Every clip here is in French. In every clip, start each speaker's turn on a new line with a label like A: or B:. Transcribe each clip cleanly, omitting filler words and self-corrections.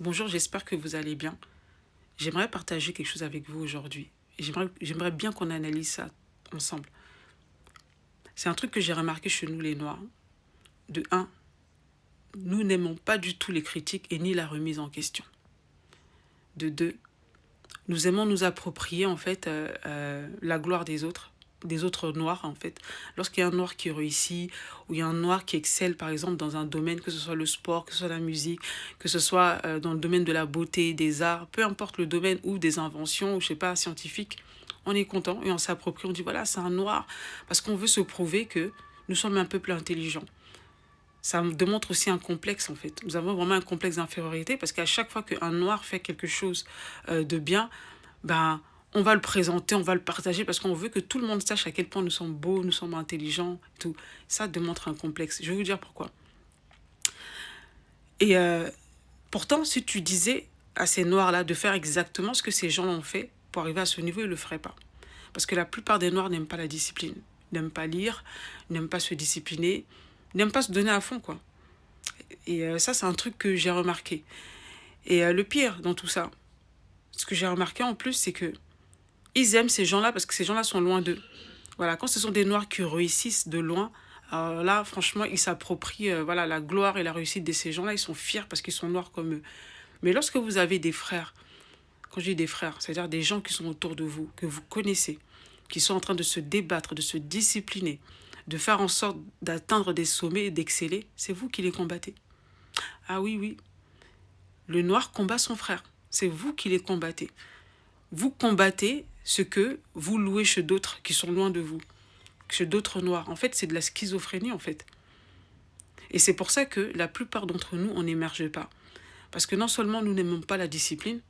A: Bonjour, j'espère que vous allez bien. J'aimerais partager quelque chose avec vous aujourd'hui. J'aimerais bien qu'on analyse ça ensemble. C'est un truc que j'ai remarqué chez nous les Noirs. De un, nous n'aimons pas du tout les critiques et ni la remise en question. De deux, nous aimons nous approprier en fait la gloire des autres noirs en fait. Lorsqu'il y a un noir qui réussit ou il y a un noir qui excelle par exemple dans un domaine, que ce soit le sport, que ce soit la musique, que ce soit dans le domaine de la beauté, des arts, peu importe le domaine ou des inventions ou je sais pas scientifiques, on est content et on s'approprie, on dit voilà c'est un noir parce qu'on veut se prouver que nous sommes un peuple intelligent. Ça démontre aussi un complexe en fait. Nous avons vraiment un complexe d'infériorité parce qu'à chaque fois qu'un noir fait quelque chose de bien, ben, on va le présenter, on va le partager parce qu'on veut que tout le monde sache à quel point nous sommes beaux, nous sommes intelligents, tout. Ça démontre un complexe. Je vais vous dire pourquoi. Et pourtant, si tu disais à ces noirs-là de faire exactement ce que ces gens ont fait pour arriver à ce niveau, ils ne le feraient pas. Parce que la plupart des noirs n'aiment pas la discipline, n'aiment pas lire, n'aiment pas se discipliner, n'aiment pas se donner à fond, quoi. Et ça, c'est un truc que j'ai remarqué. Et le pire dans tout ça, ce que j'ai remarqué en plus, c'est que ils aiment ces gens-là parce que ces gens-là sont loin d'eux. Voilà, quand ce sont des noirs qui réussissent de loin, alors là, franchement, ils s'approprient voilà, la gloire et la réussite de ces gens-là. Ils sont fiers parce qu'ils sont noirs comme eux. Mais lorsque vous avez des frères, quand je dis des frères, c'est-à-dire des gens qui sont autour de vous, que vous connaissez, qui sont en train de se débattre, de se discipliner, de faire en sorte d'atteindre des sommets et d'exceller, c'est vous qui les combattez. Ah oui, oui, le noir combat son frère. C'est vous qui les combattez. Vous combattez ce que vous louez chez d'autres qui sont loin de vous, chez d'autres noirs. En fait, c'est de la schizophrénie, en fait. Et c'est pour ça que la plupart d'entre nous, on n'émerge pas. Parce que non seulement nous n'aimons pas la discipline,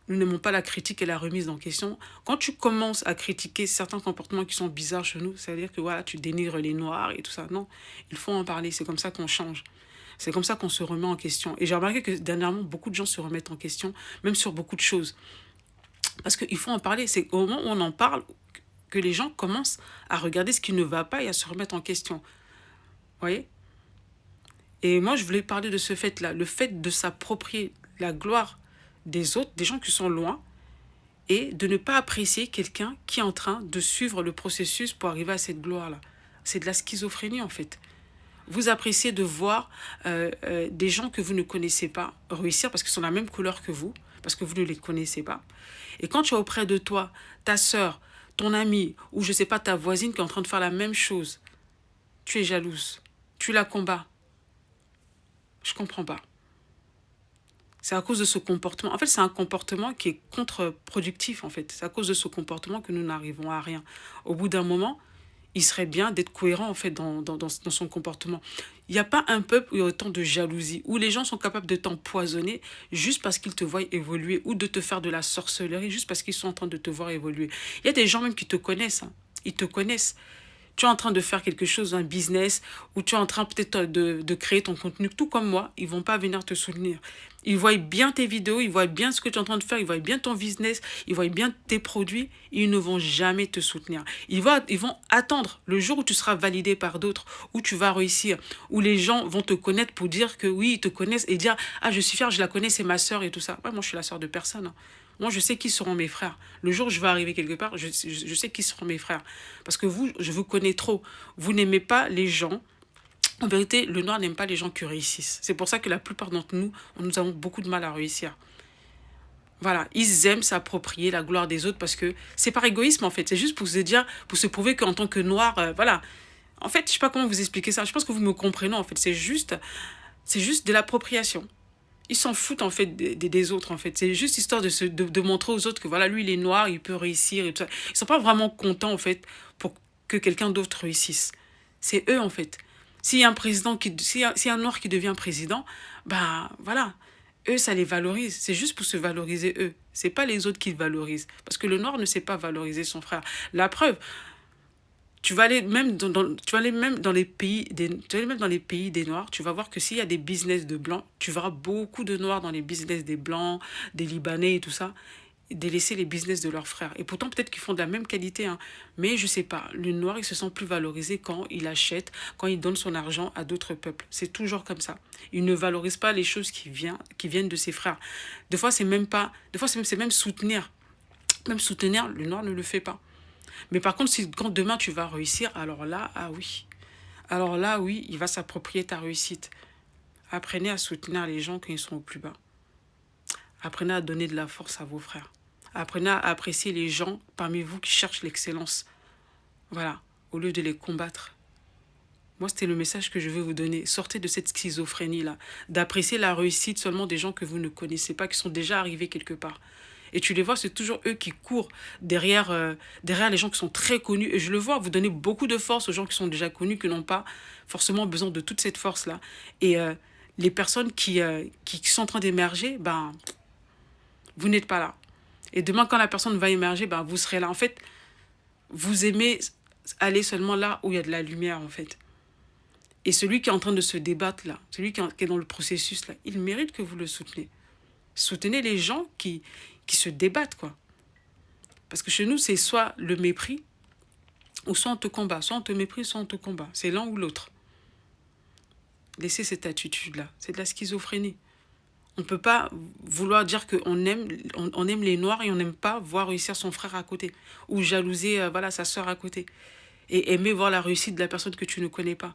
A: nous n'aimons pas la critique et la remise en question. Quand tu commences à critiquer certains comportements qui sont bizarres chez nous, c'est-à-dire que voilà, tu dénigres les noirs et tout ça. Non, il faut en parler. C'est comme ça qu'on change. C'est comme ça qu'on se remet en question. Et j'ai remarqué que dernièrement, beaucoup de gens se remettent en question, même sur beaucoup de choses. Parce qu'il faut en parler. C'est au moment où on en parle que les gens commencent à regarder ce qui ne va pas et à se remettre en question. Vous voyez? Et moi, je voulais parler de ce fait-là. Le fait de s'approprier la gloire des autres, des gens qui sont loin, et de ne pas apprécier quelqu'un qui est en train de suivre le processus pour arriver à cette gloire-là. C'est de la schizophrénie, en fait. Vous appréciez de voir des gens que vous ne connaissez pas réussir parce qu'ils sont la même couleur que vous, parce que vous ne les connaissez pas. Et quand tu as auprès de toi ta sœur, ton ami, ou je ne sais pas, ta voisine qui est en train de faire la même chose, tu es jalouse, tu la combats. Je ne comprends pas. C'est à cause de ce comportement. En fait, c'est un comportement qui est contre-productif, en fait. C'est à cause de ce comportement que nous n'arrivons à rien. Au bout d'un moment, il serait bien d'être cohérent, en fait, dans son comportement. Il n'y a pas un peuple où il y a autant de jalousie, où les gens sont capables de t'empoisonner juste parce qu'ils te voient évoluer, ou de te faire de la sorcellerie juste parce qu'ils sont en train de te voir évoluer. Il y a des gens même qui te connaissent, hein. Ils te connaissent. Tu es en train de faire quelque chose, un business, ou tu es en train peut-être de créer ton contenu, tout comme moi, ils vont pas venir te soutenir. Ils voient bien tes vidéos, ils voient bien ce que tu es en train de faire, ils voient bien ton business, ils voient bien tes produits, ils ne vont jamais te soutenir. Ils vont attendre le jour où tu seras validé par d'autres, où tu vas réussir, où les gens vont te connaître pour dire que oui, ils te connaissent et dire « Ah, je suis fière, je la connais, c'est ma sœur et tout ça. » Ouais, moi, je suis la sœur de personne, hein. Moi, je sais qui seront mes frères. Le jour où je vais arriver quelque part, je sais qui seront mes frères. Parce que vous, je vous connais trop. Vous n'aimez pas les gens. En vérité, le noir n'aime pas les gens qui réussissent. C'est pour ça que la plupart d'entre nous, nous avons beaucoup de mal à réussir. Voilà, ils aiment s'approprier la gloire des autres parce que c'est par égoïsme en fait. C'est juste pour se dire, pour se prouver qu'en tant que noir, voilà. En fait, je sais pas comment vous expliquer ça. Je pense que vous me comprenez en fait. C'est juste de l'appropriation. Ils s'en foutent en fait des autres en fait. C'est juste histoire de montrer aux autres que voilà, lui il est noir, il peut réussir et tout ça. Ils sont pas vraiment contents en fait pour que quelqu'un d'autre réussisse. C'est eux en fait. S'il y a un président s'il y a un noir qui devient président, bah voilà, eux ça les valorise. C'est juste pour se valoriser eux. C'est pas les autres qui le valorisent parce que le noir ne sait pas valoriser son frère. La preuve, tu vas aller même tu vas aller même dans les pays tu vas aller même dans les pays des noirs, tu vas voir que s'il y a des business de blancs, tu verras beaucoup de noirs dans les business des blancs, des libanais et tout ça. délaisser les business de leurs frères. Et pourtant, peut-être qu'ils font de la même qualité, hein. Mais je sais pas, le noir, il se sent plus valorisé quand il achète, quand il donne son argent à d'autres peuples. C'est toujours comme ça. Il ne valorise pas les choses qui viennent de ses frères. Des fois, c'est même pas, des fois, c'est même soutenir. Même soutenir, le noir ne le fait pas. Mais par contre, si quand demain tu vas réussir, alors là, ah oui. Alors là, oui, il va s'approprier ta réussite. Apprenez à soutenir les gens quand ils sont au plus bas. Apprenez à donner de la force à vos frères. Apprenez à apprécier les gens parmi vous qui cherchent l'excellence. Voilà, au lieu de les combattre. Moi, c'était le message que je veux vous donner. Sortez de cette schizophrénie-là, d'apprécier la réussite seulement des gens que vous ne connaissez pas, qui sont déjà arrivés quelque part. Et tu les vois, c'est toujours eux qui courent derrière les gens qui sont très connus. Et je le vois, vous donnez beaucoup de force aux gens qui sont déjà connus, qui n'ont pas forcément besoin de toute cette force-là. Et les personnes qui sont en train d'émerger, ben, vous n'êtes pas là. Et demain, quand la personne va émerger, ben, vous serez là. En fait, vous aimez aller seulement là où il y a de la lumière, en fait. Et celui qui est en train de se débattre là, celui qui est dans le processus là, il mérite que vous le souteniez. Soutenez les gens qui se débattent, quoi. Parce que chez nous, c'est soit le mépris, ou soit on te combat. Soit on te méprise, soit on te combat. C'est l'un ou l'autre. Laissez cette attitude-là. C'est de la schizophrénie. On ne peut pas vouloir dire qu'on aime, on aime les noirs et on n'aime pas voir réussir son frère à côté. Ou jalouser voilà, sa sœur à côté. Et aimer voir la réussite de la personne que tu ne connais pas.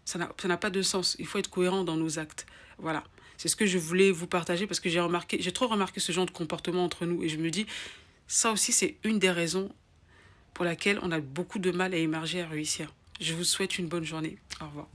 A: Ça n'a pas de sens. Il faut être cohérent dans nos actes. Voilà. C'est ce que je voulais vous partager parce que j'ai trop remarqué ce genre de comportement entre nous. Et je me dis, ça aussi, c'est une des raisons pour laquelle on a beaucoup de mal à émerger, à réussir. Je vous souhaite une bonne journée. Au revoir.